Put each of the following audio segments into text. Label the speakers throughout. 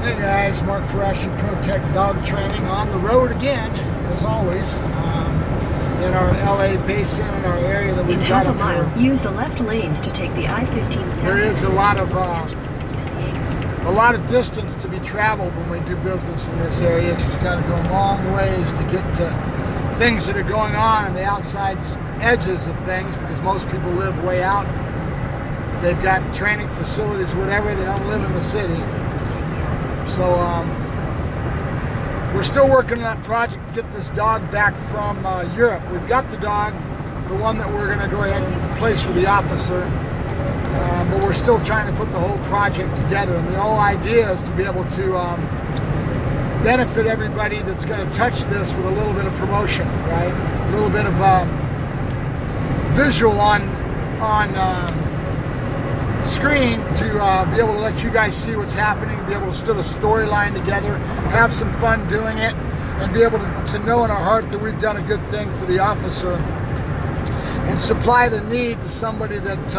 Speaker 1: Hey guys, Mark Ferrasci, ProTech Dog Training, on the road again, as always, in our LA basin, in our area that we've got up here.
Speaker 2: Use the left lanes to take the I-15 south.
Speaker 1: There is a lot of distance to be traveled when we do business in this area, because you've got to go long ways to get to things that are going on the outside edges of things, because most people live way out. If they've got training facilities, whatever, they don't live in the city. So we're still working on that project to get this dog back from Europe. We've got the dog, the one that we're going to go ahead and place for the officer, but we're still trying to put the whole project together. And the whole idea is to be able to benefit everybody that's going to touch this with a little bit of promotion, right? A little bit of visual on screen to be able to let you guys see what's happening, be able to put a storyline together, have some fun doing it, and be able to know in our heart that we've done a good thing for the officer and supply the need to somebody that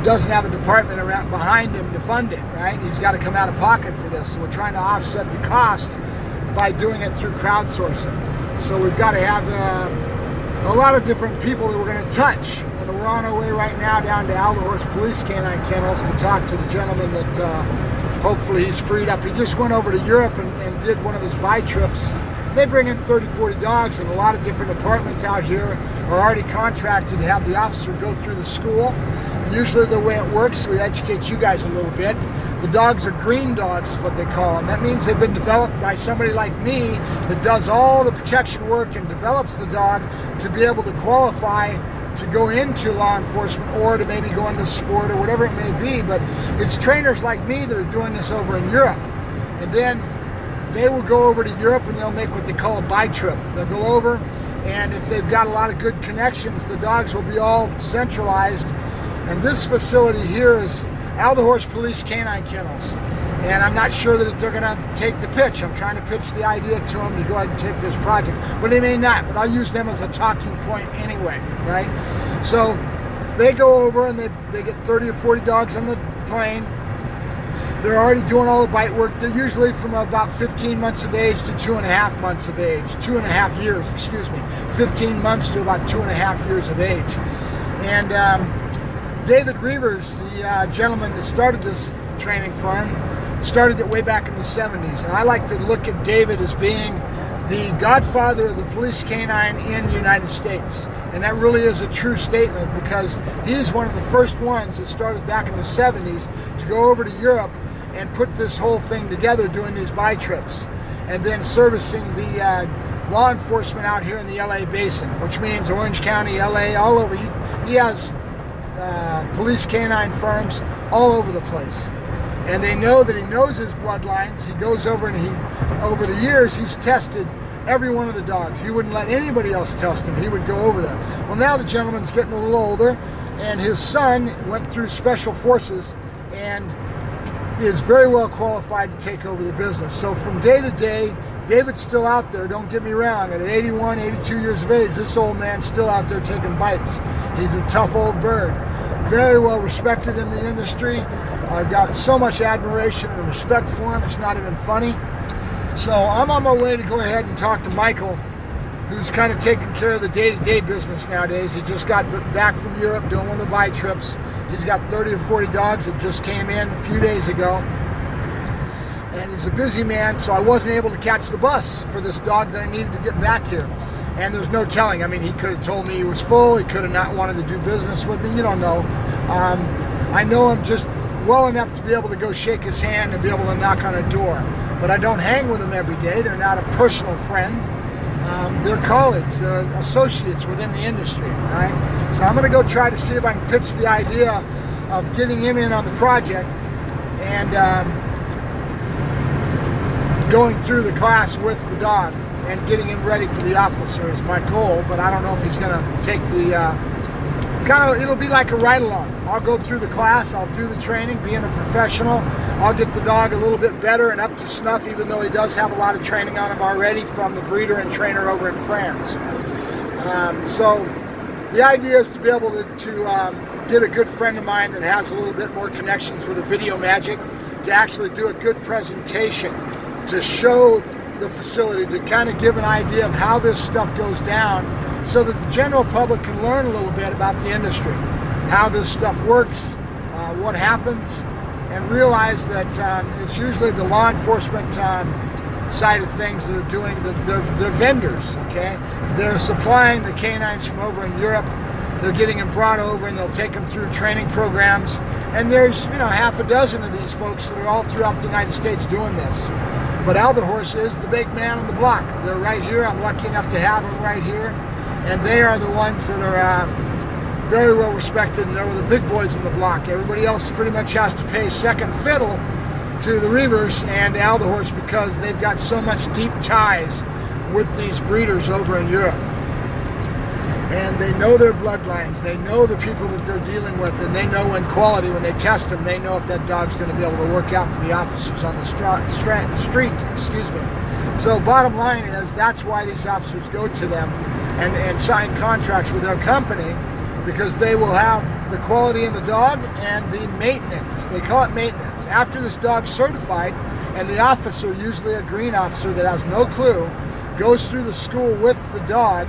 Speaker 1: doesn't have a department around behind him to fund it, right? He's got to come out of pocket for this, so we're trying to offset the cost by doing it through crowdsourcing. So we've got to have a lot of different people that we're going to touch. We're on our way right now down to Horse Police Canine Kennels to talk to the gentleman that hopefully he's freed up. He just went over to Europe and did one of his buy trips. They bring in 30, 40 dogs, and a lot of different departments out here are already contracted to have the officer go through the school. Usually the way it works, we educate you guys a little bit. The dogs are green dogs is what they call them. That means they've been developed by somebody like me that does all the protection work and develops the dog to be able to qualify to go into law enforcement or to maybe go into sport or whatever it may be. But it's trainers like me that are doing this over in Europe. And then they will go over to Europe and they'll make what they call a buy trip. They'll go over, and if they've got a lot of good connections, the dogs will be all centralized. And this facility here is Horse Police Canine Kennels. And I'm not sure that they're going to take the pitch. I'm trying to pitch the idea to them to go ahead and take this project. But they may not, but I'll use them as a talking point anyway, right? So they go over and they get 30 or 40 dogs on the plane. They're already doing all the bite work. They're usually from about 15 months of age to 2.5 months of age. 2.5 years, excuse me. 15 months to about 2.5 years of age. And David Reavers, the gentleman that started this training firm, started it way back in the 70s, and I like to look at David as being the godfather of the police canine in the United States. And that really is a true statement, because he's one of the first ones that started back in the 70s to go over to Europe and put this whole thing together, doing these buy trips and then servicing the law enforcement out here in the LA basin, which means Orange County, LA, all over. He has police canine firms all over the place. And they know that he knows his bloodlines. He goes over and over the years, he's tested every one of the dogs. He wouldn't let anybody else test him. He would go over there. Well, now the gentleman's getting a little older, and his son went through special forces and is very well qualified to take over the business. So from day to day, David's still out there, don't get me wrong. At 81, 82 years of age, this old man's still out there taking bites. He's a tough old bird. Very well respected in the industry. I've got so much admiration and respect for him, it's not even funny. So I'm on my way to go ahead and talk to Michael, who's kind of taking care of the day-to-day business nowadays. He just got back from Europe doing one of the buy trips. He's got 30 or 40 dogs that just came in a few days ago. And he's a busy man, so I wasn't able to catch the bus for this dog that I needed to get back here. And there's no telling. I mean, he could have told me he was full. He could have not wanted to do business with me. You don't know. I know him just well enough to be able to go shake his hand and be able to knock on a door. But I don't hang with him every day. They're not a personal friend. They're colleagues. They're associates within the industry, right? So I'm going to go try to see if I can pitch the idea of getting him in on the project and going through the class with the dog and getting him ready for the officer is my goal. But I don't know if he's going to take the it'll be like a ride-along. I'll go through the class, I'll do the training, being a professional. I'll get the dog a little bit better and up to snuff, even though he does have a lot of training on him already from the breeder and trainer over in France. So the idea is to be able to get a good friend of mine that has a little bit more connections with the video magic to actually do a good presentation, to show the facility, to kind of give an idea of how this stuff goes down, so that the general public can learn a little bit about the industry, how this stuff works, what happens, and realize that it's usually the law enforcement side of things that are doing, they're vendors, okay? They're supplying the canines from over in Europe. They're getting them brought over, and they'll take them through training programs. And there's, half a dozen of these folks that are all throughout the United States doing this. But Alderhorst is the big man on the block. They're right here. I'm lucky enough to have them right here. And they are the ones that are very well respected, and they're the big boys in the block. Everybody else pretty much has to pay second fiddle to the Reavers and Alderhorst because they've got so much deep ties with these breeders over in Europe. And they know their bloodlines, they know the people that they're dealing with, and they know in quality, when they test them, they know if that dog's going to be able to work out for the officers on the street. So bottom line is, that's why these officers go to them and sign contracts with their company, because they will have the quality in the dog and the maintenance. They call it maintenance. After this dog's certified, and the officer, usually a green officer that has no clue, goes through the school with the dog,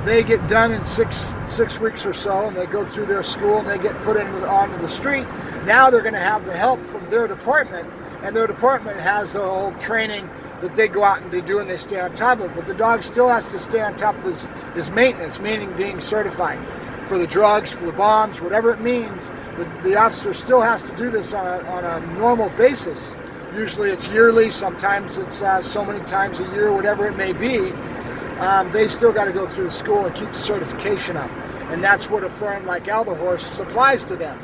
Speaker 1: they get done in six weeks or so, and they go through their school and they get put onto the street. Now they're going to have the help from their department, and their department has their whole training that they go out and they do, and they stay on top of it. But the dog still has to stay on top of his maintenance, meaning being certified for the drugs, for the bombs, whatever it means. The officer still has to do this on a normal basis. Usually it's yearly, sometimes it's so many times a year, whatever it may be. They still got to go through the school and keep the certification up. And that's what a firm like Alderhorst supplies to them.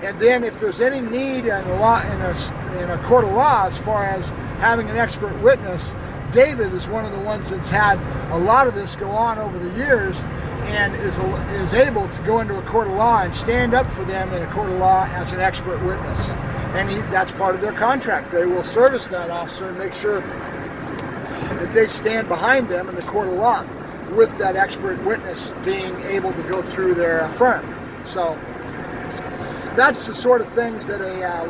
Speaker 1: And then if there's any need in a court of law as far as having an expert witness, David is one of the ones that's had a lot of this go on over the years, and is able to go into a court of law and stand up for them in a court of law as an expert witness. And that's part of their contract. They will service that officer and make sure that they stand behind them in the court of law with that expert witness being able to go through their firm. So that's the sort of things that a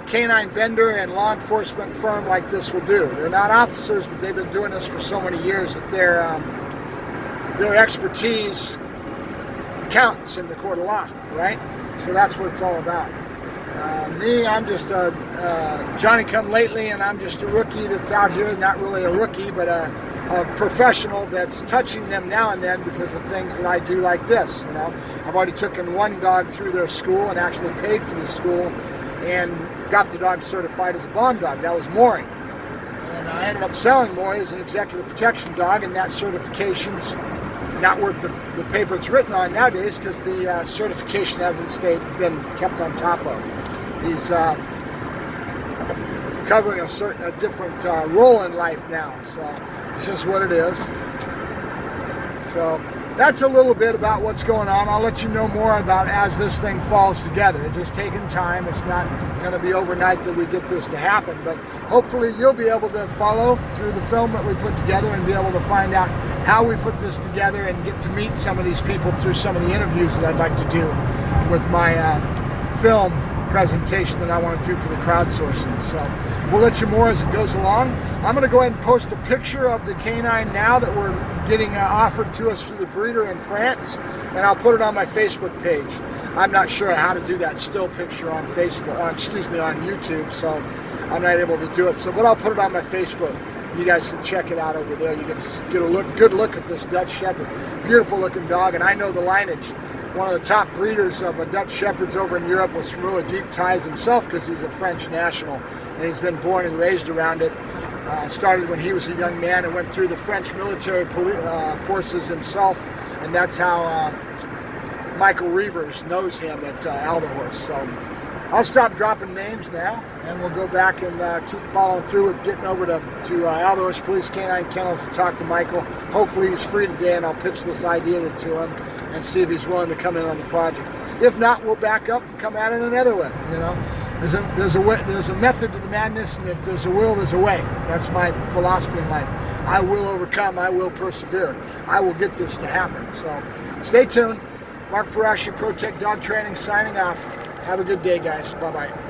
Speaker 1: canine vendor and law enforcement firm like this will do. They're not officers, but they've been doing this for so many years that their expertise counts in the court of law, right? So that's what it's all about. Me, I'm just a Johnny-come-lately, and I'm just a rookie that's out here, not really a rookie, but a professional that's touching them now and then because of things that I do like this. I've already taken one dog through their school and actually paid for the school and got the dog certified as a bond dog. That was Maury. And I ended up selling Maury as an executive protection dog, and that certification's not worth the paper it's written on nowadays, because the certification hasn't been kept on top of. He's covering a different role in life now, so it's just what it is. So that's a little bit about what's going on. I'll let you know more about as this thing falls together. It's just taking time. It's not going to be overnight that we get this to happen, but hopefully you'll be able to follow through the film that we put together and be able to find out how we put this together and get to meet some of these people through some of the interviews that I'd like to do with my film presentation that I want to do for the crowdsourcing. So we'll let you more as it goes along. I'm going to go ahead and post a picture of the canine now that we're getting offered to us through the breeder in France, and I'll put it on my Facebook page. I'm not sure how to do that still picture on Facebook, on YouTube, so I'm not able to do it. But I'll put it on my Facebook. You guys can check it out over there. You get to get a good look at this Dutch Shepherd. Beautiful looking dog, and I know the lineage. One of the top breeders of Dutch Shepherds over in Europe with some really deep ties himself, because he's a French national, and he's been born and raised around it. Started when he was a young man and went through the French military forces himself, and that's how Michael Reavers knows him at Alderhorst. So I'll stop dropping names now, and we'll go back and keep following through with getting over to Alderhorst Police Canine Kennels to talk to Michael. Hopefully he's free today, and I'll pitch this idea to him and see if he's willing to come in on the project. If not, we'll back up and come at it another way. There's a method to the madness, and if there's a will, there's a way. That's my philosophy in life. I will overcome. I will persevere. I will get this to happen. So stay tuned. Mark Ferrasci, ProTech Dog Training, signing off. Have a good day, guys. Bye-bye.